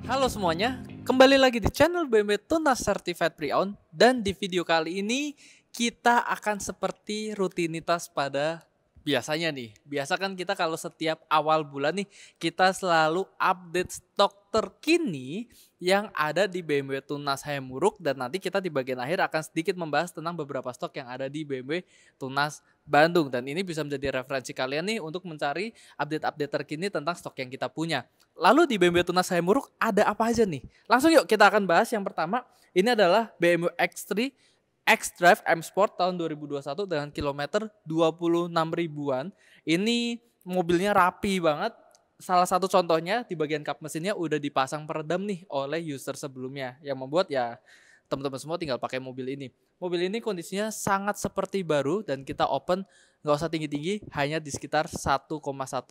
Halo semuanya, kembali lagi di channel BMW Tunas Certified Pre-Owned. Dan di video kali ini kita akan seperti rutinitas pada biasanya nih. Biasa kan kita kalau setiap awal bulan nih kita selalu update stok terkini yang ada di BMW Tunas Hayamuruk. Dan nanti kita di bagian akhir akan sedikit membahas tentang beberapa stok yang ada di BMW Tunas Bandung. Dan ini bisa menjadi referensi kalian nih untuk mencari update-update terkini tentang stok yang kita punya. Lalu di BMW Tunas Hayamuruk ada apa aja nih? Langsung yuk kita akan bahas. Yang pertama ini adalah BMW X3 X-Drive M Sport tahun 2021 dengan kilometer 26 ribuan. Ini mobilnya rapi banget. Salah satu contohnya di bagian kap mesinnya udah dipasang peredam nih oleh user sebelumnya, yang membuat ya teman-teman semua tinggal pakai mobil ini. Mobil ini kondisinya sangat seperti baru dan kita open nggak usah tinggi-tinggi, hanya di sekitar 1,1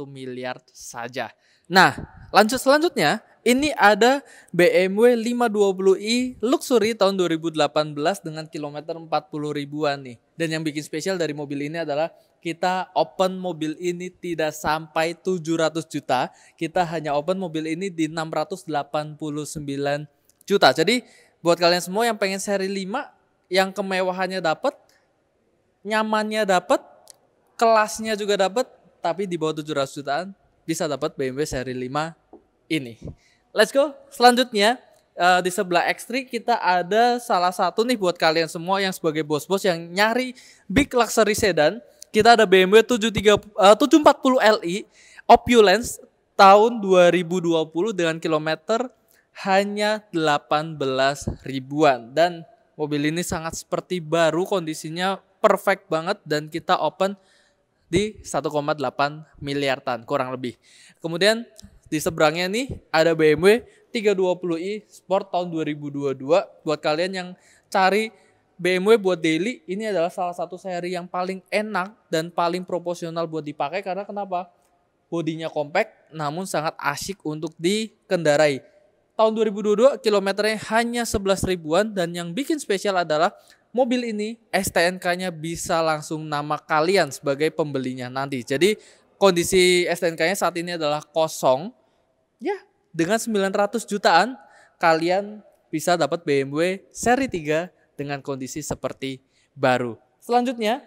miliar saja. Nah, lanjut selanjutnya, ini ada BMW 520i Luxury tahun 2018 dengan kilometer 40 ribuan nih. Dan yang bikin spesial dari mobil ini adalah kita open mobil ini tidak sampai 700 juta. Kita hanya open mobil ini di 689 juta. Jadi buat kalian semua yang pengen seri 5, yang kemewahannya dapat, nyamannya dapat, kelasnya juga dapat, tapi di bawah 700 jutaan bisa dapat BMW seri 5 ini. Let's go. Selanjutnya di sebelah X3 kita ada salah satu nih buat kalian semua yang sebagai bos-bos yang nyari big luxury sedan. Kita ada BMW 740 Li Opulence tahun 2020 dengan kilometer hanya 18 ribuan. Dan mobil ini sangat seperti baru, kondisinya perfect banget dan kita open di 1,8 miliaran kurang lebih. Kemudian di seberangnya nih ada BMW 320i Sport tahun 2022. Buat kalian yang cari BMW buat daily, ini adalah salah satu seri yang paling enak dan paling proporsional buat dipakai. Karena kenapa? Bodinya compact namun sangat asyik untuk dikendarai. Tahun 2022 kilometernya hanya 11 ribuan dan yang bikin spesial adalah mobil ini STNK-nya bisa langsung nama kalian sebagai pembelinya nanti. Jadi kondisi STNK-nya saat ini adalah kosong. Ya, dengan 900 jutaan kalian bisa dapat BMW seri 3 dengan kondisi seperti baru. Selanjutnya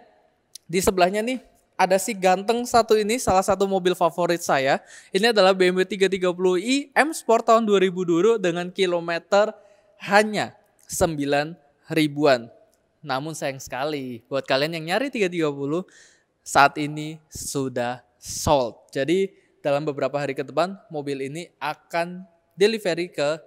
di sebelahnya nih ada si ganteng satu ini, salah satu mobil favorit saya. Ini adalah BMW 330i M Sport tahun 2022 dengan kilometer hanya 9 ribuan. Namun sayang sekali buat kalian yang nyari 330 saat ini sudah sold. Jadi dalam beberapa hari ke depan mobil ini akan delivery ke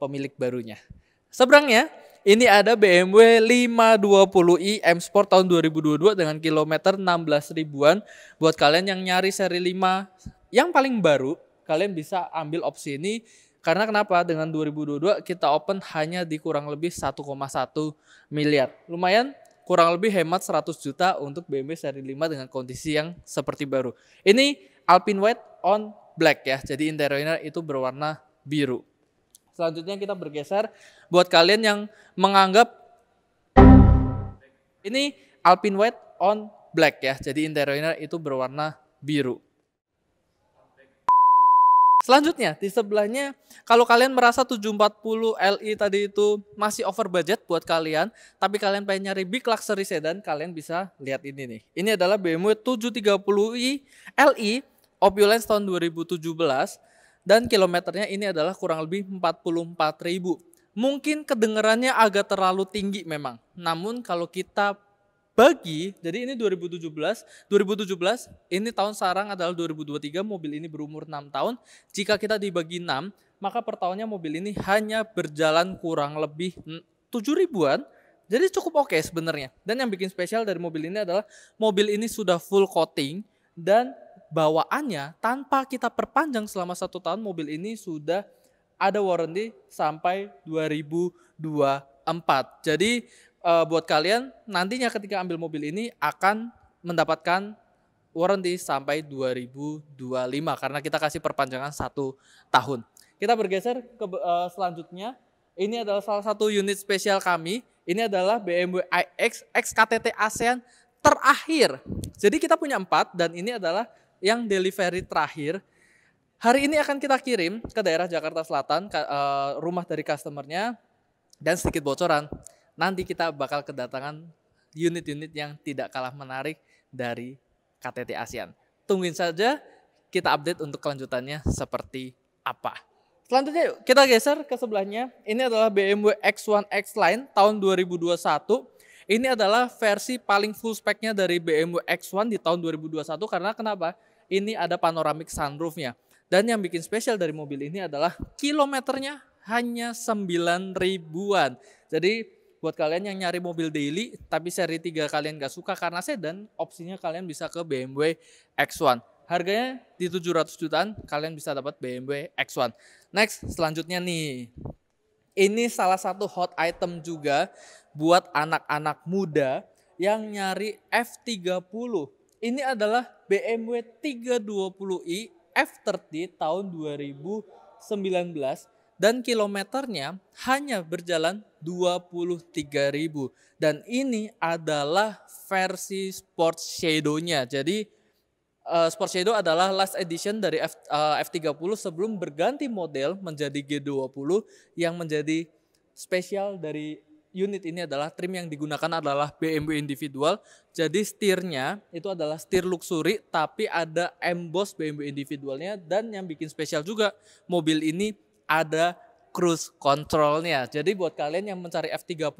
pemilik barunya. Seberangnya ini ada BMW 520i M Sport tahun 2022 dengan kilometer 16 ribuan. Buat kalian yang nyari seri 5 yang paling baru, kalian bisa ambil opsi ini. Karena kenapa? Dengan 2022 kita open hanya di kurang lebih 1,1 miliar. Lumayan kurang lebih hemat 100 juta untuk BMW seri 5 dengan kondisi yang seperti baru. Ini Alpine White on Black ya. Jadi interiornya itu berwarna biru. Selanjutnya kita bergeser buat kalian yang menganggap ini Alpine White on Black ya. Jadi interiornya itu berwarna biru. Selanjutnya di sebelahnya kalau kalian merasa 740 Li tadi itu masih over budget buat kalian, tapi kalian pengen nyari big luxury sedan, kalian bisa lihat ini nih. Ini adalah BMW 730i Li Opulence tahun 2017 dan kilometernya ini adalah kurang lebih 44 ribu. Mungkin kedengarannya agak terlalu tinggi memang. Namun kalau kita bagi, jadi ini 2017, ini tahun sekarang adalah 2023, mobil ini berumur 6 tahun. Jika kita dibagi 6, maka per tahunnya mobil ini hanya berjalan kurang lebih 7 ribuan. Jadi cukup oke sebenarnya. Dan yang bikin spesial dari mobil ini adalah mobil ini sudah full coating dan bawaannya tanpa kita perpanjang selama 1 tahun, mobil ini sudah ada warranty sampai 2024. Jadi buat kalian nantinya ketika ambil mobil ini akan mendapatkan warranty sampai 2025 karena kita kasih perpanjangan 1 tahun. Kita bergeser ke selanjutnya. Ini adalah salah satu unit spesial kami. Ini adalah BMW iX XKTT ASEAN terakhir. Jadi kita punya 4 dan ini adalah yang delivery terakhir. Hari ini akan kita kirim ke daerah Jakarta Selatan, rumah dari customernya, dan sedikit bocoran, nanti kita bakal kedatangan unit-unit yang tidak kalah menarik dari KTT ASEAN. Tungguin saja, kita update untuk kelanjutannya seperti apa. Selanjutnya yuk, kita geser ke sebelahnya. Ini adalah BMW X1 X-Line tahun 2021. Ini adalah versi paling full speknya dari BMW X1 di tahun 2021, karena kenapa? Ini ada panoramic sunroofnya. Dan yang bikin spesial dari mobil ini adalah kilometernya hanya 9 ribuan. Jadi buat kalian yang nyari mobil daily tapi seri 3 kalian gak suka karena sedan, opsinya kalian bisa ke BMW X1. Harganya di 700 jutaan kalian bisa dapat BMW X1. Next, selanjutnya nih. Ini salah satu hot item juga buat anak-anak muda yang nyari F30. Ini adalah BMW 320i F30 tahun 2019 dan kilometernya hanya berjalan 23.000, dan ini adalah versi Sport Shadow-nya. Jadi Sport Shadow adalah last edition dari F30 sebelum berganti model menjadi G20. Yang menjadi spesial dari unit ini adalah trim yang digunakan adalah BMW individual. Jadi setirnya itu adalah setir luxury tapi ada emboss BMW individualnya, dan yang bikin spesial juga mobil ini ada cruise controlnya. Jadi buat kalian yang mencari F30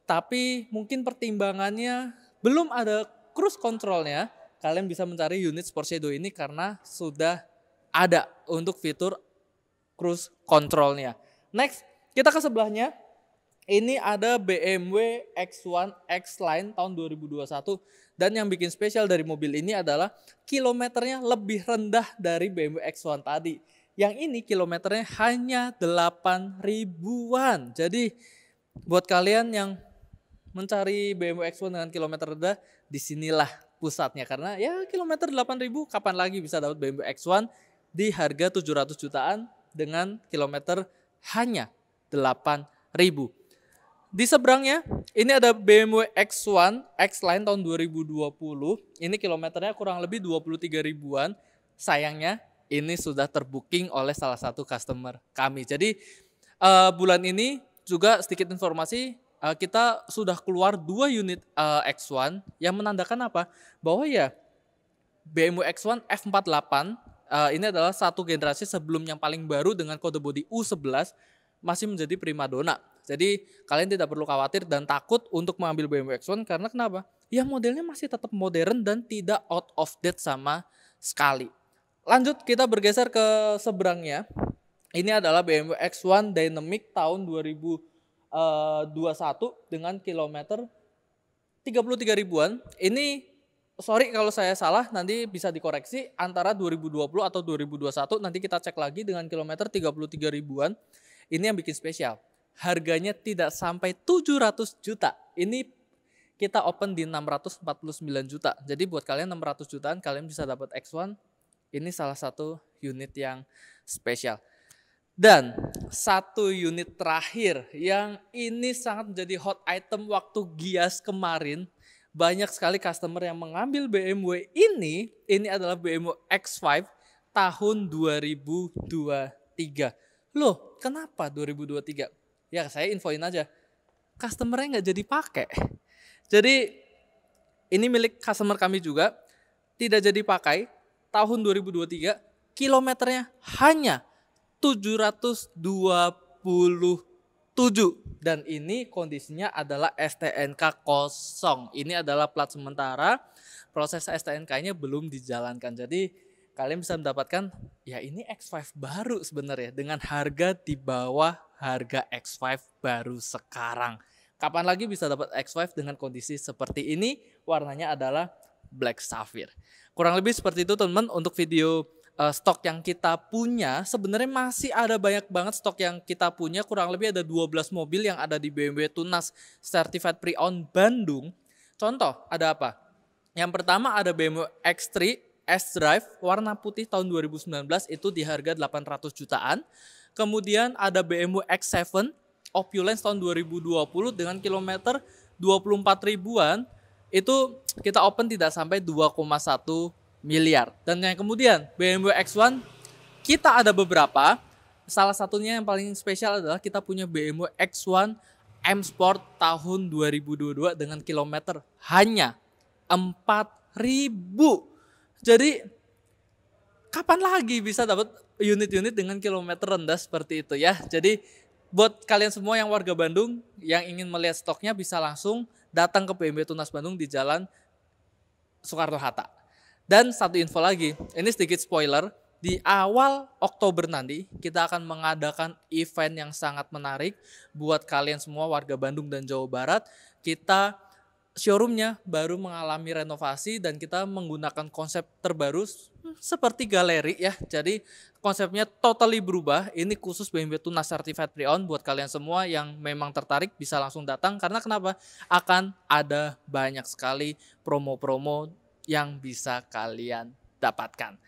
tapi mungkin pertimbangannya belum ada cruise controlnya, kalian bisa mencari unit Sport Shadow ini karena sudah ada untuk fitur cruise controlnya. Next, kita ke sebelahnya. Ini ada BMW X1 X-Line tahun 2021, dan yang bikin spesial dari mobil ini adalah kilometernya lebih rendah dari BMW X1 tadi. Yang ini kilometernya hanya 8 ribuan. Jadi buat kalian yang mencari BMW X1 dengan kilometer rendah, disinilah pusatnya. Karena ya kilometer 8.000, kapan lagi bisa dapat BMW X1 di harga 700 jutaan dengan kilometer hanya 8.000. Di seberangnya ini ada BMW X1 X-Line tahun 2020. Ini kilometernya kurang lebih 23 ribuan. Sayangnya ini sudah terbooking oleh salah satu customer kami. Jadi bulan ini juga sedikit informasi, kita sudah keluar 2 unit X1 yang menandakan apa? Bahwa ya BMW X1 F48 ini adalah satu generasi sebelum yang paling baru dengan kode bodi U11 masih menjadi primadona. Jadi kalian tidak perlu khawatir dan takut untuk mengambil BMW X1 karena kenapa? Ya modelnya masih tetap modern dan tidak out of date sama sekali. Lanjut, kita bergeser ke seberangnya. Ini adalah BMW X1 Dynamic tahun 2021 dengan kilometer 33 ribuan. Ini sorry kalau saya salah, nanti bisa dikoreksi antara 2020 atau 2021. Nanti kita cek lagi dengan kilometer 33 ribuan. Ini yang bikin spesial. Harganya tidak sampai 700 juta. Ini kita open di 649 juta. Jadi buat kalian 600 jutaan kalian bisa dapat X1. Ini salah satu unit yang spesial. Dan satu unit terakhir yang ini sangat menjadi hot item waktu Gias kemarin. Banyak sekali customer yang mengambil BMW ini. Ini adalah BMW X5 tahun 2023. Loh, kenapa 2023? Ya saya infoin aja, customer-nya nggak jadi pakai. Jadi ini milik customer kami juga, tidak jadi pakai tahun 2023, kilometernya hanya 727. Dan ini kondisinya adalah STNK kosong. Ini adalah plat sementara, proses STNK-nya belum dijalankan. Jadi kalian bisa mendapatkan ya ini X5 baru sebenarnya dengan harga di bawah harga X5 baru sekarang. Kapan lagi bisa dapat X5 dengan kondisi seperti ini? Warnanya adalah Black Sapphire. Kurang lebih seperti itu teman-teman untuk video stok yang kita punya. Sebenarnya masih ada banyak banget stok yang kita punya. Kurang lebih ada 12 mobil yang ada di BMW Tunas Certified Pre-Owned Bandung. Contoh ada apa? Yang pertama ada BMW X3 S-Drive warna putih tahun 2019 itu di harga 800 jutaan. Kemudian ada BMW X7 Opulence tahun 2020 dengan kilometer 24 ribuan. Itu kita open tidak sampai 2,1 miliar. Dan yang kemudian BMW X1 Kita ada beberapa. Salah satunya yang paling spesial adalah kita punya BMW X1 M Sport tahun 2022 dengan kilometer hanya 4.000. Jadi kapan lagi bisa dapat unit-unit dengan kilometer rendah seperti itu ya. Jadi buat kalian semua yang warga Bandung yang ingin melihat stoknya bisa langsung datang ke BMW Tunas Bandung di Jalan Soekarno-Hatta. Dan satu info lagi, ini sedikit spoiler, di awal Oktober nanti kita akan mengadakan event yang sangat menarik buat kalian semua warga Bandung dan Jawa Barat. Kita showroomnya baru mengalami renovasi dan kita menggunakan konsep terbaru seperti galeri ya. Jadi konsepnya totally berubah. Ini khusus BMW Tunas Certified Pre-Owned buat kalian semua yang memang tertarik bisa langsung datang. Karena kenapa? Akan ada banyak sekali promo-promo yang bisa kalian dapatkan.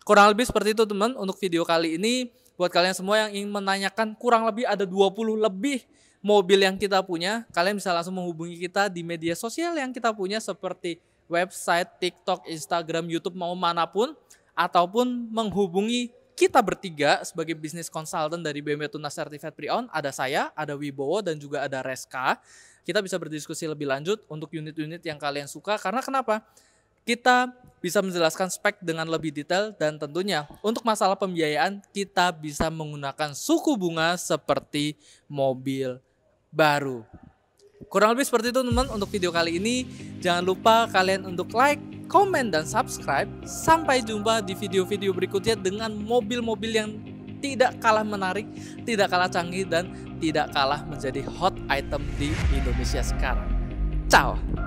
Kurang lebih seperti itu teman untuk video kali ini. Buat kalian semua yang ingin menanyakan, kurang lebih ada 20 lebih mobil yang kita punya. Kalian bisa langsung menghubungi kita di media sosial yang kita punya seperti website, TikTok, Instagram, YouTube mau manapun. Ataupun menghubungi kita bertiga sebagai business consultant dari BMW Tunas Certified Pre-Owned. Ada saya, ada Wibowo, dan juga ada Reska. Kita bisa berdiskusi lebih lanjut untuk unit-unit yang kalian suka. Karena kenapa? Kita bisa menjelaskan spek dengan lebih detail dan tentunya untuk masalah pembiayaan kita bisa menggunakan suku bunga seperti mobil baru. Kurang lebih seperti itu teman untuk video kali ini. Jangan lupa kalian untuk like, komen, dan subscribe. Sampai jumpa di video-video berikutnya dengan mobil-mobil yang tidak kalah menarik, tidak kalah canggih, dan tidak kalah menjadi hot item di Indonesia sekarang. Ciao!